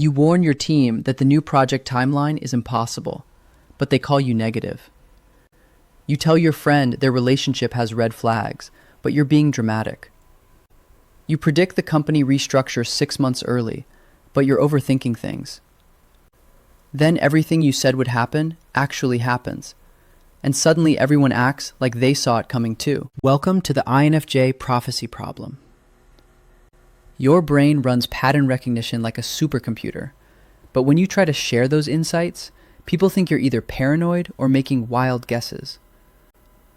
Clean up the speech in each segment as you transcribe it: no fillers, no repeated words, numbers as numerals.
You warn your team that the new project timeline is impossible, but they call you negative. You tell your friend their relationship has red flags, but you're being dramatic. You predict the company restructure 6 months early, but you're overthinking things. Then everything you said would happen actually happens, and suddenly everyone acts like they saw it coming too. Welcome to the INFJ Prophecy problem. Your brain runs pattern recognition like a supercomputer, but when you try to share those insights, people think you're either paranoid or making wild guesses.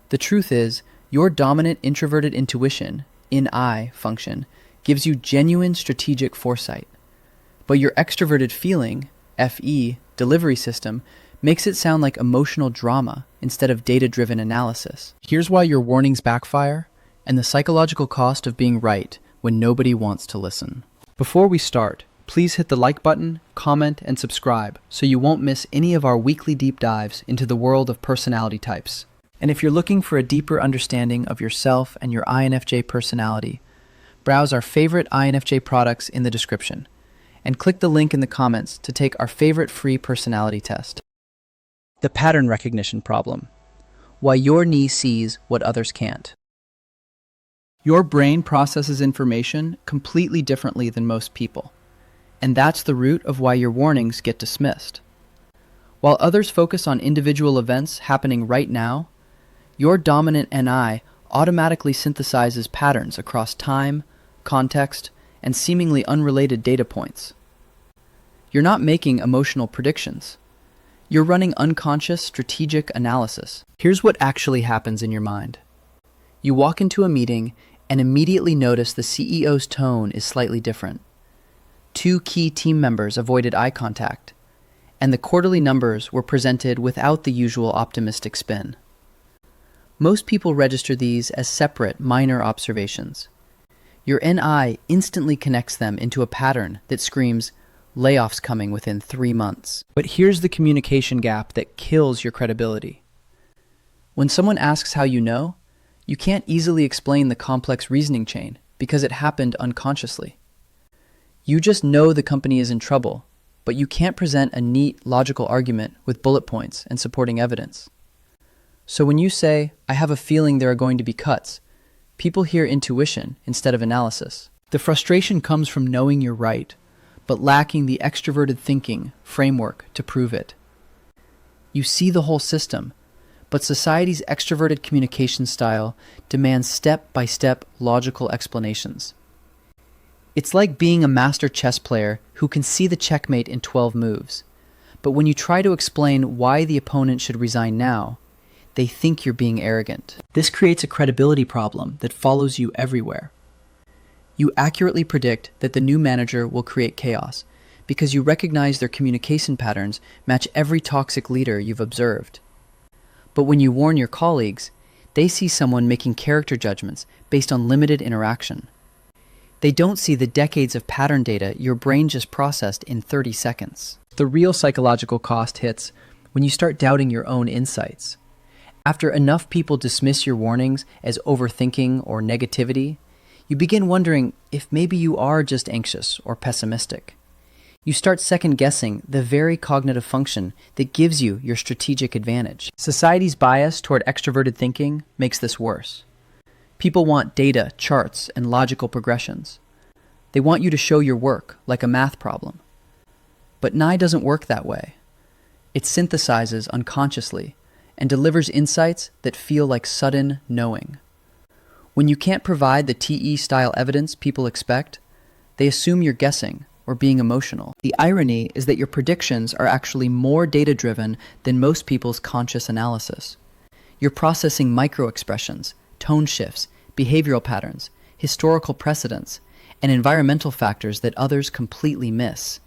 The truth is, your dominant introverted intuition, INI function, gives you genuine strategic foresight, but your extroverted feeling, FE, delivery system makes it sound like emotional drama instead of data-driven analysis. Here's why your warnings backfire and the psychological cost of being right when nobody wants to listen. Before we start, please hit the like button, comment, and subscribe so you won't miss any of our weekly deep dives into the world of personality types. And if you're looking for a deeper understanding of yourself and your INFJ personality, browse our favorite INFJ products in the description and click the link in the comments to take our favorite free personality test. The pattern recognition problem. Why your knee sees what others can't. Your brain processes information completely differently than most people, and that's the root of why your warnings get dismissed. While others focus on individual events happening right now, your dominant NI automatically synthesizes patterns across time, context, and seemingly unrelated data points. You're not making emotional predictions. You're running unconscious strategic analysis. Here's what actually happens in your mind. You walk into a meeting and immediately notice the CEO's tone is slightly different. 2 key team members avoided eye contact, and the quarterly numbers were presented without the usual optimistic spin. Most people register these as separate, minor observations. Your NI instantly connects them into a pattern that screams, layoffs coming within 3 months. But here's the communication gap that kills your credibility. When someone asks how you know, you can't easily explain the complex reasoning chain because it happened unconsciously. You just know the company is in trouble, but you can't present a neat, logical argument with bullet points and supporting evidence. So when you say, I have a feeling there are going to be cuts, people hear intuition instead of analysis. The frustration comes from knowing you're right, but lacking the extroverted thinking framework to prove it. You see the whole system, but society's extroverted communication style demands step-by-step logical explanations. It's like being a master chess player who can see the checkmate in 12 moves, but when you try to explain why the opponent should resign now, they think you're being arrogant. This creates a credibility problem that follows you everywhere. You accurately predict that the new manager will create chaos because you recognize their communication patterns match every toxic leader you've observed. But when you warn your colleagues, they see someone making character judgments based on limited interaction. They don't see the decades of pattern data your brain just processed in 30 seconds. The real psychological cost hits when you start doubting your own insights. After enough people dismiss your warnings as overthinking or negativity, you begin wondering if maybe you are just anxious or pessimistic. You start second-guessing the very cognitive function that gives you your strategic advantage. Society's bias toward extroverted thinking makes this worse. People want data, charts, and logical progressions. They want you to show your work like a math problem. But NI doesn't work that way. It synthesizes unconsciously and delivers insights that feel like sudden knowing. When you can't provide the TE-style evidence people expect, they assume you're guessing or being emotional. The irony is that your predictions are actually more data-driven than most people's conscious analysis. You're processing micro-expressions, tone shifts, behavioral patterns, historical precedents, and environmental factors that others completely miss.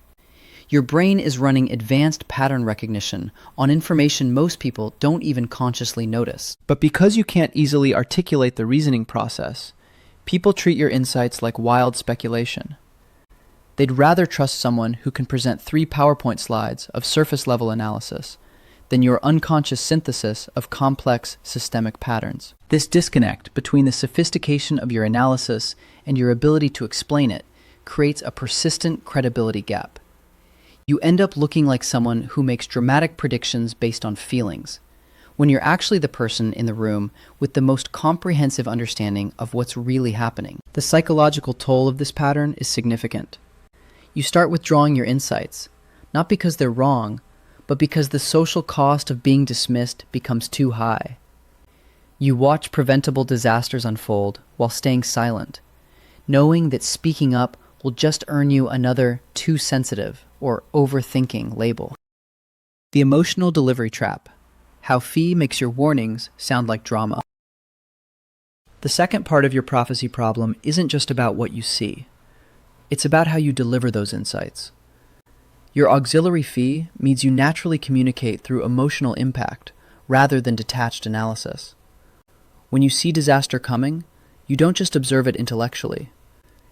Your brain is running advanced pattern recognition on information most people don't even consciously notice. But because you can't easily articulate the reasoning process, people treat your insights like wild speculation. They'd rather trust someone who can present 3 PowerPoint slides of surface-level analysis than your unconscious synthesis of complex systemic patterns. This disconnect between the sophistication of your analysis and your ability to explain it creates a persistent credibility gap. You end up looking like someone who makes dramatic predictions based on feelings, when you're actually the person in the room with the most comprehensive understanding of what's really happening. The psychological toll of this pattern is significant. You start withdrawing your insights, not because they're wrong, but because the social cost of being dismissed becomes too high. You watch preventable disasters unfold while staying silent, knowing that speaking up will just earn you another too sensitive or overthinking label. The emotional delivery trap. How Fee makes your warnings sound like drama. The second part of your prophecy problem isn't just about what you see. It's about how you deliver those insights. Your auxiliary Fee means you naturally communicate through emotional impact rather than detached analysis. When you see disaster coming, you don't just observe it intellectually.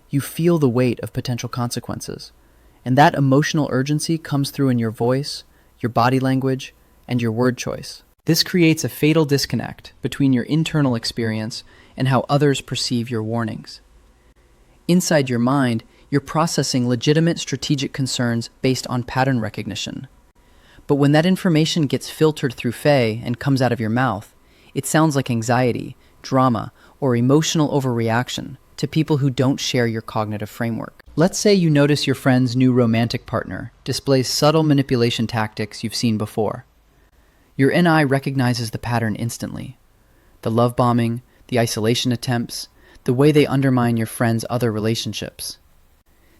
You feel the weight of potential consequences, and that emotional urgency comes through in your voice, your body language, and your word choice. This creates a fatal disconnect between your internal experience and how others perceive your warnings. Inside your mind, you're processing legitimate strategic concerns based on pattern recognition. But when that information gets filtered through Faye and comes out of your mouth, it sounds like anxiety, drama, or emotional overreaction to people who don't share your cognitive framework. Let's say you notice your friend's new romantic partner displays subtle manipulation tactics you've seen before. Your NI recognizes the pattern instantly. The love bombing, the isolation attempts, the way they undermine your friend's other relationships.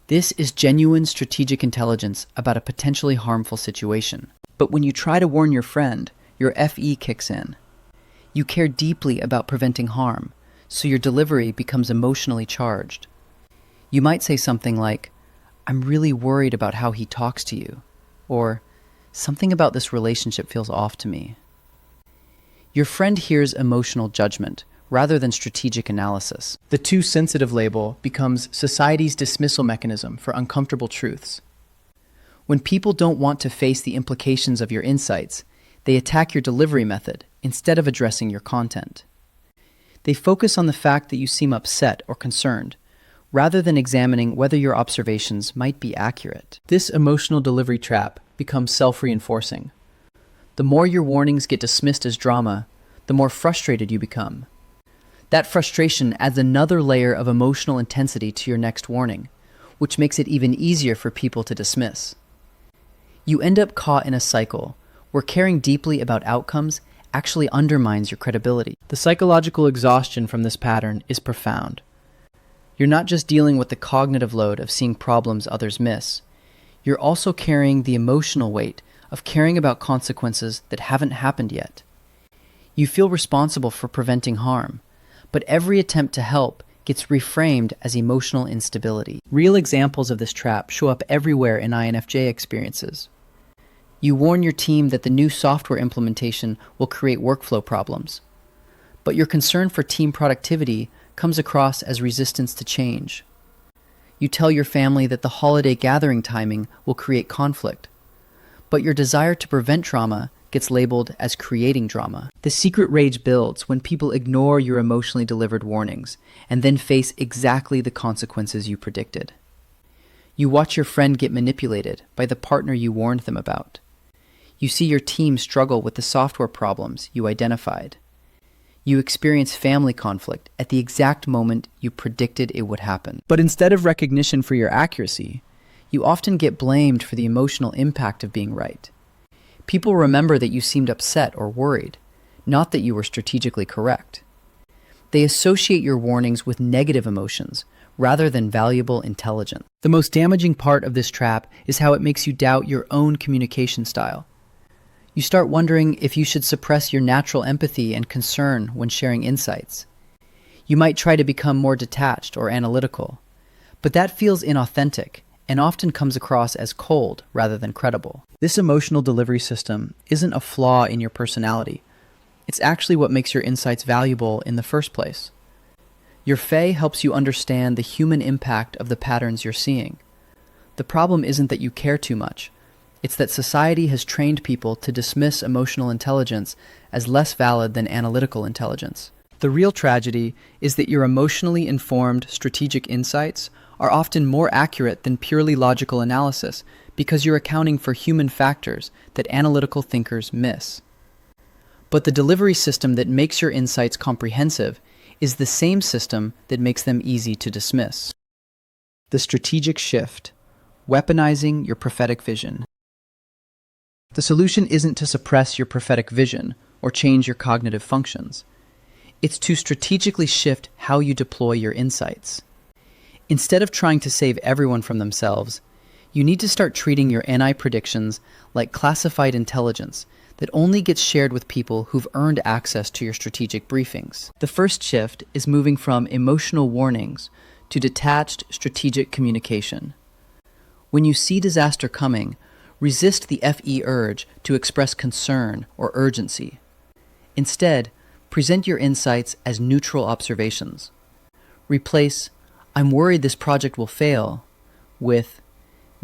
This is genuine strategic intelligence about a potentially harmful situation. But when you try to warn your friend, your FE kicks in. You care deeply about preventing harm, so your delivery becomes emotionally charged. You might say something like, "I'm really worried about how he talks to you," or "Something about this relationship feels off to me." Your friend hears emotional judgment rather than strategic analysis. The too sensitive label becomes society's dismissal mechanism for uncomfortable truths. When people don't want to face the implications of your insights, they attack your delivery method instead of addressing your content. They focus on the fact that you seem upset or concerned, rather than examining whether your observations might be accurate. This emotional delivery trap becomes self-reinforcing. The more your warnings get dismissed as drama, the more frustrated you become. That frustration adds another layer of emotional intensity to your next warning, which makes it even easier for people to dismiss. You end up caught in a cycle where caring deeply about outcomes actually undermines your credibility. The psychological exhaustion from this pattern is profound. You're not just dealing with the cognitive load of seeing problems others miss. You're also carrying the emotional weight of caring about consequences that haven't happened yet. You feel responsible for preventing harm, but every attempt to help gets reframed as emotional instability. Real examples of this trap show up everywhere in INFJ experiences. You warn your team that the new software implementation will create workflow problems, but your concern for team productivity comes across as resistance to change. You tell your family that the holiday gathering timing will create conflict, but your desire to prevent trauma gets labeled as creating drama. The secret rage builds when people ignore your emotionally delivered warnings and then face exactly the consequences you predicted. You watch your friend get manipulated by the partner you warned them about. You see your team struggle with the software problems you identified. You experience family conflict at the exact moment you predicted it would happen. But instead of recognition for your accuracy, you often get blamed for the emotional impact of being right. People remember that you seemed upset or worried, not that you were strategically correct. They associate your warnings with negative emotions rather than valuable intelligence. The most damaging part of this trap is how it makes you doubt your own communication style. You start wondering if you should suppress your natural empathy and concern when sharing insights. You might try to become more detached or analytical, but that feels inauthentic and often comes across as cold rather than credible. This emotional delivery system isn't a flaw in your personality. It's actually what makes your insights valuable in the first place. Your Fae helps you understand the human impact of the patterns you're seeing. The problem isn't that you care too much. It's that society has trained people to dismiss emotional intelligence as less valid than analytical intelligence. The real tragedy is that your emotionally informed strategic insights are often more accurate than purely logical analysis because you're accounting for human factors that analytical thinkers miss. But the delivery system that makes your insights comprehensive is the same system that makes them easy to dismiss. The strategic shift, weaponizing your prophetic vision. The solution isn't to suppress your prophetic vision or change your cognitive functions. It's to strategically shift how you deploy your insights. Instead of trying to save everyone from themselves, you need to start treating your NI predictions like classified intelligence that only gets shared with people who've earned access to your strategic briefings. The first shift is moving from emotional warnings to detached strategic communication. When you see disaster coming, resist the FE urge to express concern or urgency. Instead, present your insights as neutral observations. Replace, "I'm worried this project will fail," with,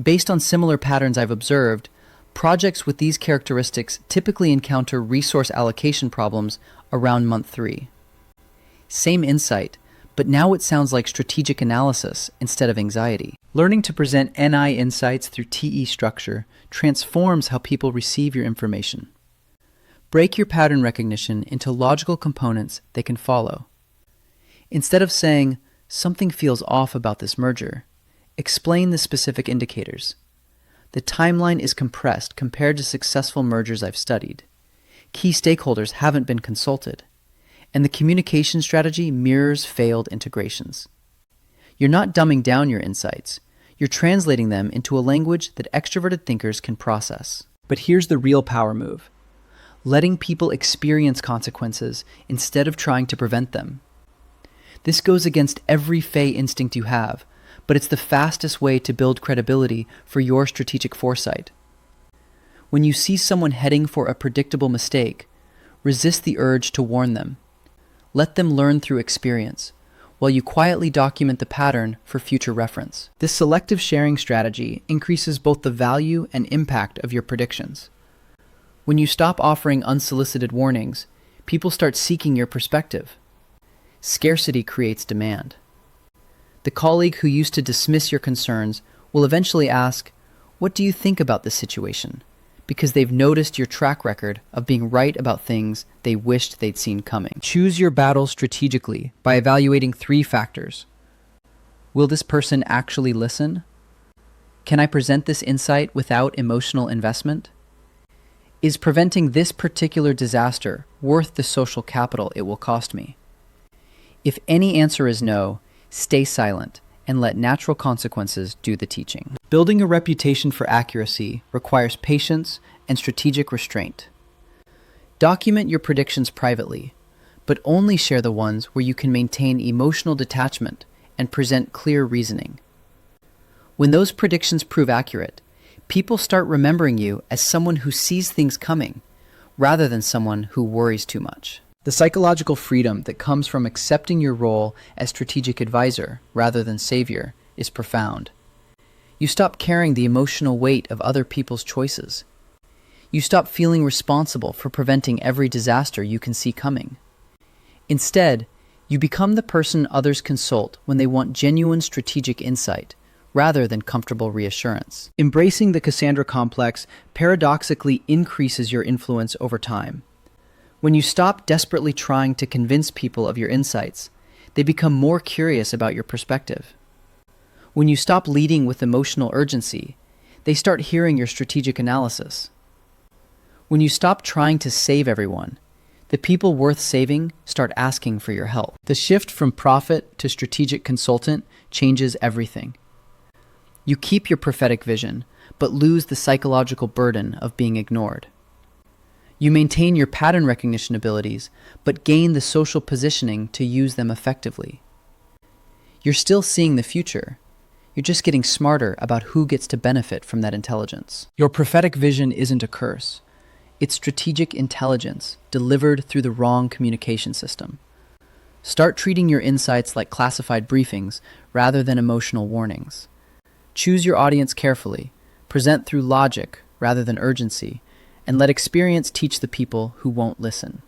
"Based on similar patterns I've observed, projects with these characteristics typically encounter resource allocation problems around month 3. Same insight, but now it sounds like strategic analysis instead of anxiety. Learning to present NI insights through TE structure transforms how people receive your information. Break your pattern recognition into logical components they can follow. Instead of saying, "Something feels off about this merger," explain the specific indicators. The timeline is compressed compared to successful mergers I've studied. Key stakeholders haven't been consulted. And the communication strategy mirrors failed integrations. You're not dumbing down your insights. You're translating them into a language that extroverted thinkers can process. But here's the real power move: letting people experience consequences instead of trying to prevent them. This goes against every Fey instinct you have, but it's the fastest way to build credibility for your strategic foresight. When you see someone heading for a predictable mistake, resist the urge to warn them. Let them learn through experience, while you quietly document the pattern for future reference. This selective sharing strategy increases both the value and impact of your predictions. When you stop offering unsolicited warnings, people start seeking your perspective. Scarcity creates demand. The colleague who used to dismiss your concerns will eventually ask, "What do you think about this situation?" because they've noticed your track record of being right about things they wished they'd seen coming. Choose your battles strategically by evaluating 3 factors. Will this person actually listen? Can I present this insight without emotional investment? Is preventing this particular disaster worth the social capital it will cost me? If any answer is no, stay silent and let natural consequences do the teaching. Building a reputation for accuracy requires patience and strategic restraint. Document your predictions privately, but only share the ones where you can maintain emotional detachment and present clear reasoning. When those predictions prove accurate, people start remembering you as someone who sees things coming, rather than someone who worries too much. The psychological freedom that comes from accepting your role as strategic advisor rather than savior is profound. You stop carrying the emotional weight of other people's choices. You stop feeling responsible for preventing every disaster you can see coming. Instead, you become the person others consult when they want genuine strategic insight, rather than comfortable reassurance. Embracing the Cassandra Complex paradoxically increases your influence over time. When you stop desperately trying to convince people of your insights, they become more curious about your perspective. When you stop leading with emotional urgency, they start hearing your strategic analysis. When you stop trying to save everyone, the people worth saving start asking for your help. The shift from prophet to strategic consultant changes everything. You keep your prophetic vision, but lose the psychological burden of being ignored. You maintain your pattern recognition abilities, but gain the social positioning to use them effectively. You're still seeing the future. You're just getting smarter about who gets to benefit from that intelligence. Your prophetic vision isn't a curse. It's strategic intelligence delivered through the wrong communication system. Start treating your insights like classified briefings rather than emotional warnings. Choose your audience carefully, present through logic rather than urgency, and let experience teach the people who won't listen.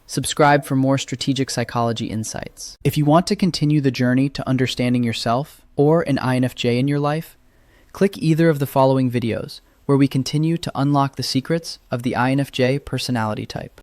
Subscribe for more strategic psychology insights. If you want to continue the journey to understanding yourself or an INFJ in your life, Click either of the following videos, where we continue to unlock the secrets of the INFJ personality type.